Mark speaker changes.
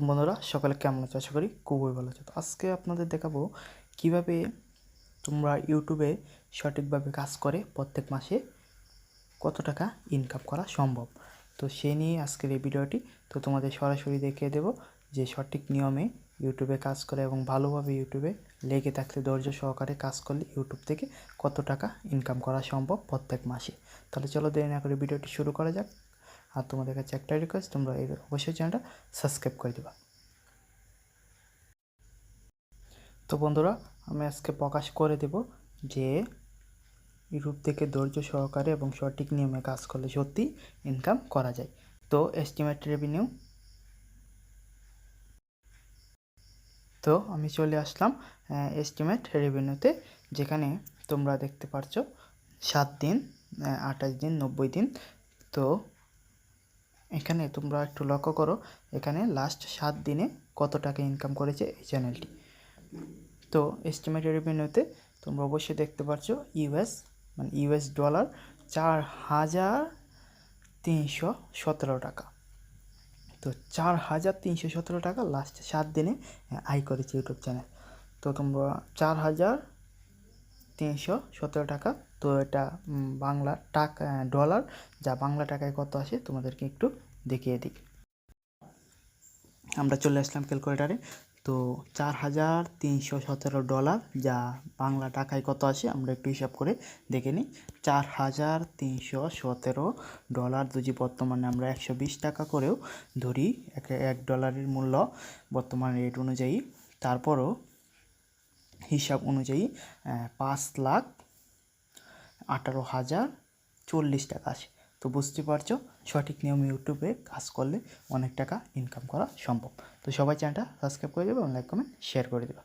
Speaker 1: বন্ধুরা সকলে কেমন আছো? আশা করি খুবই ভালো আছো। তো আজকে আপনাদের দেখাবো কিভাবে তোমরা ইউটিউবে সঠিকভাবে কাজ করে প্রত্যেক মাসে কত টাকা ইনকাম করা সম্ভব। তো সেই নিয়ে আজকের এই ভিডিওটি। তো তোমাদের সরাসরি দেখিয়ে দেব যে সঠিক নিয়মে ইউটিউবে কাজ করে এবং ভালোভাবে ইউটিউবে লেগে থাকলে ধৈর্য সহকারে কাজ করলে ইউটিউব থেকে কত টাকা ইনকাম করা সম্ভব প্রত্যেক মাসে। তাহলে চলো দেরি না করে ভিডিওটি শুরু করা যাক। আর তোমাদের কাছে একটা রিকোয়েস্ট, তোমরা অবশ্যই চ্যানেলটা সাবস্ক্রাইব করে দেবা। তো বন্ধুরা, আমি আজকে প্রকাশ করে দেব যে ইউটিউব থেকে ধৈর্য সহকারে এবং সঠিক নিয়মে কাজ করলে সত্যি ইনকাম করা যায়। তো এস্টিমেট রেভিনিউ, তো আমি চলে আসলাম এস্টিমেট রেভিনিউতে, যেখানে তোমরা দেখতে পাচ্ছ 7 দিন, 28 দিন, 90 দিন। তো এখানে তোমরা একটু লক্ষ্য করো, এখানে লাস্ট 7 দিনে কত টাকা ইনকাম করেছে এই চ্যানেলটি। তো এস্টিমেট রেভিনিউতে তোমরা অবশ্যই দেখতে পাচ্ছ ইউএস ডলার 4,317 টাকা। তো 4,317 টাকা লাস্ট 7 দিনে আয় করেছে ইউটিউব চ্যানেল। তো তোমরা 4,317 টাকা, তো এটা বাংলা টাকা ডলার, যা বাংলা টাকায় কত আসে তোমাদেরকে একটু দেখিয়ে দিই। আমরা চলে আসলাম ক্যালকুলেটারে। তো 4,317 ডলার, যা বাংলা টাকায় কত আসে আমরা একটু হিসাব করে দেখে নিই। 4,317 ডলার যদি বর্তমানে আমরা 120 টাকা করেও ধরি, এক ডলারের মূল্য বর্তমান রেট অনুযায়ী, তারপরও হিসাব অনুযায়ী 5,18,040 টাকা আসে। তো বুঝতে পারছো সঠিক নিয়মে ইউটিউবে কাজ করলে অনেক টাকা ইনকাম করা সম্ভব। তো সবাই চ্যানেলটা সাবস্ক্রাইব করে দেবে এবং লাইক কমেন্ট শেয়ার করে দেবে।